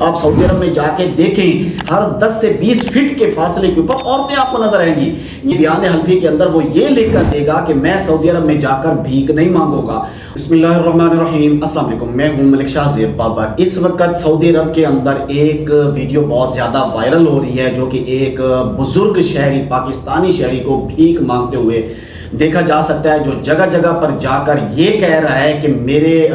آپ سعودی عرب میں جا کے دیکھیں، ہر 10 سے 20 فٹ کے فاصلے کے اوپر عورتیں آپ کو نظر آئیں گی۔ یہ بیان حلفی کے اندر وہ یہ لکھ کر دے گا کہ میں سعودی عرب میں جا کر بھیک نہیں مانگوں گا۔ بسم اللہ الرحمن الرحیم، السلام علیکم، میں ہوں ملک شاہ زیب بابر۔ اس وقت سعودی عرب کے اندر ایک ویڈیو بہت زیادہ وائرل ہو رہی ہے، جو کہ ایک بزرگ شہری، پاکستانی شہری کو بھیک مانگتے ہوئے دیکھا جا سکتا ہے، جو جگہ جگہ پر جا کر یہ کہہ رہا ہے کہ میرے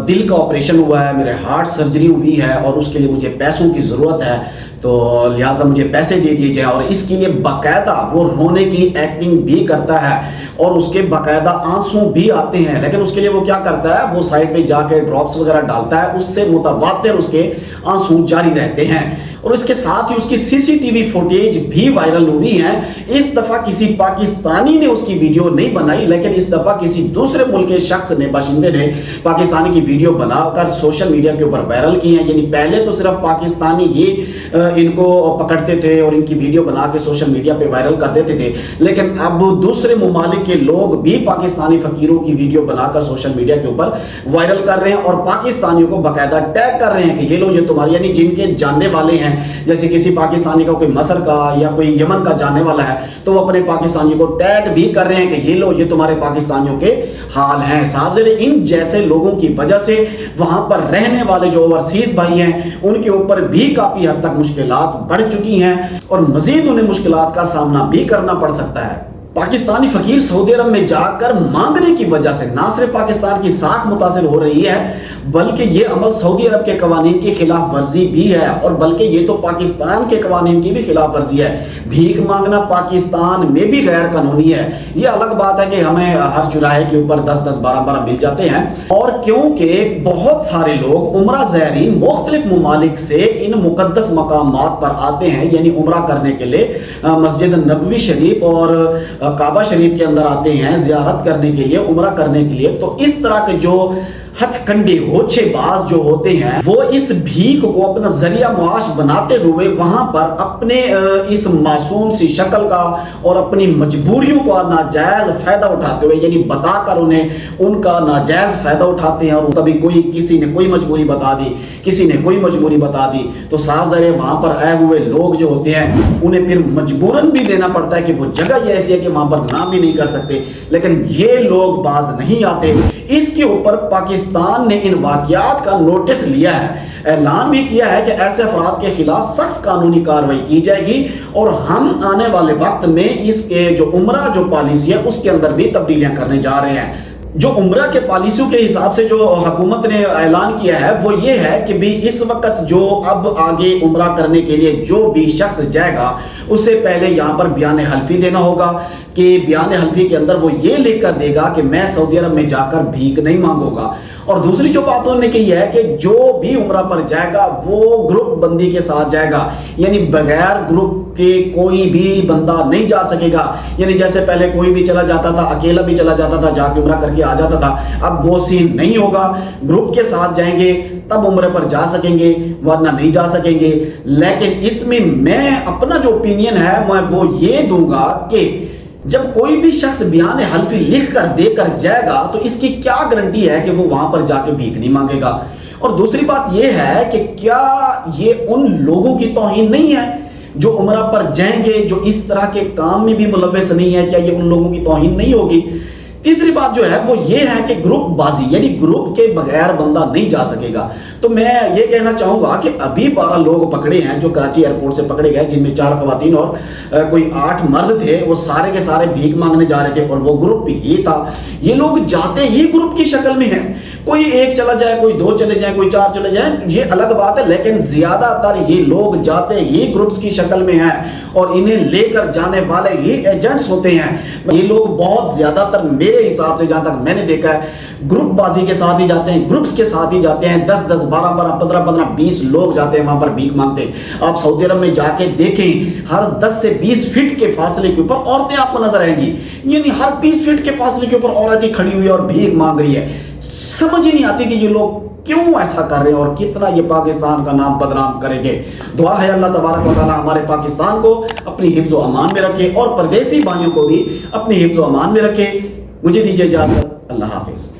دل کا آپریشن ہوا ہے، میرے ہارٹ سرجری ہوئی ہے اور اس کے لیے مجھے پیسوں کی ضرورت ہے، تو لہٰذا مجھے پیسے دے دیے جائیں۔ اور اس کے لیے باقاعدہ وہ رونے کی ایکٹنگ بھی کرتا ہے اور اس کے باقاعدہ آنسو بھی آتے ہیں، لیکن اس کے لیے وہ کیا کرتا ہے، وہ سائڈ پہ جا کے ڈراپس وغیرہ ڈالتا ہے، اس سے متواتر اس کے آنسو جاری رہتے ہیں۔ اور اس کے ساتھ ہی اس کی CCTV فوٹیج بھی وائرل ہوئی ہیں۔ اس دفعہ کسی پاکستانی نے اس کی ویڈیو نہیں بنائی، لیکن اس دفعہ کسی دوسرے ملک کے شخص نے، باشندے نے پاکستانی کی ویڈیو بنا کر سوشل میڈیا کے اوپر وائرل کی ہیں۔ یعنی پہلے تو صرف پاکستانی یہ ان کو پکڑتے تھے اور ان کی ویڈیو بنا کے سوشل میڈیا پہ وائرل کر دیتے تھے، لیکن اب دوسرے ممالک کے لوگ بھی پاکستانی فقیروں کی ویڈیو بنا کر سوشل میڈیا کے اوپر وائرل کر رہے ہیں اور پاکستانیوں کو باقاعدہ ٹیگ کر رہے ہیں کہ یہ لو، یہ تمہاری، یعنی جن کے جاننے والے ہیں، جیسے کسی پاکستانی کا کوئی مصر کا یا کوئی یمن کا جاننے والا ہے تو وہ اپنے پاکستانیوں کو ٹیگ بھی کر رہے ہیں کہ یہ لو، یہ تمہارے پاکستانیوں کے حال ہیں۔ صاحب زیرے ان جیسے لوگوں کی وجہ سے وہاں پر رہنے والے جو اوورسیز بھائی ہیں ان کے اوپر بھی کافی حد تک مشکلات بڑھ چکی ہیں اور مزید انہیں مشکلات کا سامنا بھی کرنا پڑ سکتا ہے۔ پاکستانی فقیر سعودی عرب میں جا کر مانگنے کی وجہ سے نہ صرف پاکستان کی ساکھ متاثر ہو رہی ہے، بلکہ یہ عمل سعودی عرب کے قوانین کی خلاف ورزی بھی ہے، اور بلکہ یہ تو پاکستان کے قوانین کی بھی خلاف ورزی ہے۔ بھیک مانگنا پاکستان میں بھی غیر قانونی ہے۔ یہ الگ بات ہے کہ ہمیں ہر چوراہے کے اوپر 10-10 12-12 مل جاتے ہیں، اور کیونکہ بہت سارے لوگ عمرہ زائرین مختلف ممالک سے ان مقدس مقامات پر آتے ہیں، یعنی عمرہ کرنے کے لیے مسجد نبوی شریف اور کعبہ شریف کے اندر آتے ہیں زیارت کرنے کے لیے، عمرہ کرنے کے لیے، تو اس طرح کے جو ہتھ کنڈے ہوچے باز جو ہوتے ہیں وہ اس بھیک کو اپنا ذریعہ معاش بناتے ہوئے وہاں پر اپنے اس معصوم سی شکل کا اور اپنی مجبوریوں کا ناجائز فائدہ اٹھاتے ہوئے، یعنی بتا کر انہیں ان کا ناجائز فائدہ اٹھاتے ہیں، اور کبھی کسی نے کوئی مجبوری بتا دی، کسی نے کوئی مجبوری بتا دی، تو صاحب ذرے وہاں پر آئے ہوئے لوگ جو ہوتے ہیں انہیں پھر مجبوراً بھی دینا پڑتا ہے کہ وہ جگہ یہ ایسی ہے کہ وہاں پر نام بھی نہیں کر سکتے، لیکن یہ لوگ باز نہیں آتے۔ اس کے اوپر پاکستان نے ان واقعات کا نوٹس لیا ہے، اعلان بھی کیا ہے کہ ایسے افراد کے خلاف سخت قانونی کارروائی کی جائے گی، اور ہم آنے والے وقت میں اس کے جو عمرہ جو پالیسی ہے اس کے اندر بھی تبدیلیاں کرنے جا رہے ہیں۔ جو عمرہ کے پالیسیوں کے حساب سے جو حکومت نے اعلان کیا ہے وہ یہ ہے کہ بھی اس وقت جو اب آگے عمرہ کرنے کے لیے جو بھی شخص جائے گا اس سے پہلے یہاں پر بیان حلفی دینا ہوگا، کہ بیان حلفی کے اندر وہ یہ لکھ کر دے گا کہ میں سعودی عرب میں جا کر بھیک نہیں مانگوں گا۔ اور دوسری جو بات انہوں نے کہی ہے کہ جو بھی عمرہ پر جائے گا وہ گروپ بندی کے ساتھ جائے گا، یعنی بغیر گروپ کے کوئی بھی بندہ نہیں جا سکے گا۔ یعنی جیسے پہلے کوئی بھی چلا جاتا تھا، اکیلا بھی چلا جاتا تھا، جا کے عمرہ کر کے آ جاتا تھا، اب وہ سین نہیں ہوگا، گروپ کے ساتھ جائیں گے تب عمرے پر جا سکیں گے، ورنہ نہیں جا سکیں گے۔ لیکن اس میں اپنا جو اوپینین ہے میں وہ یہ دوں گا کہ جب کوئی بھی شخص بیان حلفی لکھ کر دے کر جائے گا تو اس کی کیا گارنٹی ہے کہ وہ وہاں پر جا کے بھیک نہیں مانگے گا؟ اور دوسری بات یہ ہے کہ کیا یہ ان لوگوں کی توہین نہیں ہے جو عمرہ پر جائیں گے، جو اس طرح کے کام میں بھی ملوث نہیں ہے؟ کیا یہ ان لوگوں کی توہین نہیں ہوگی؟ تیسری بات جو ہے وہ یہ ہے کہ گروپ بازی، یعنی گروپ کے بغیر بندہ نہیں جا سکے گا۔ تو میں یہ کہنا چاہوں گا کہ ابھی 12 لوگ پکڑے ہیں جو کراچی ایئرپورٹ سے پکڑے گئے، جن میں 4 خواتین اور کوئی 8 مرد تھے، وہ سارے کے سارے بھیک مانگنے جا رہے تھے اور وہ گروپ بھی یہ تھا۔ یہ لوگ جاتے ہی گروپ کی شکل میں ہیں، کوئی 1 چلا جائے، کوئی 2 چلے جائیں، کوئی 4 چلے جائیں، یہ الگ بات ہے، لیکن زیادہ تر یہ لوگ جاتے ہی گروپس کی شکل میں ہیں اور انہیں لے کر جانے والے ہی ایجنٹس ہوتے ہیں۔ یہ لوگ بہت زیادہ تر میرے حساب سے جہاں تک میں نے دیکھا ہے گروپ بازی کے ساتھ ہی جاتے ہیں، گروپس کے ساتھ ہی جاتے ہیں، 10-10 12-12 15-15 20 لوگ جاتے ہیں وہاں پر بھیک مانگتے۔ آپ سعودی عرب میں جا کے دیکھیں، ہر 10 سے 20 فٹ کے فاصلے کے اوپر عورتیں آپ کو نظر آئیں گی، یعنی ہر 20 فٹ کے فاصلے کے اوپر عورت ہی کھڑی ہوئی اور بھیک مانگ رہی ہے۔ سمجھ ہی نہیں آتی کہ یہ لوگ کیوں ایسا کر رہے ہیں اور کتنا یہ پاکستان کا نام بدنام کریں گے۔ دعا ہے اللہ تبارک و تعالی ہمارے پاکستان کو اپنی حفظ و امان میں رکھے اور پردیسی بھائیوں کو بھی اپنی حفظ و امان میں رکھے۔ مجھے دیجیے اجازت، اللہ حافظ۔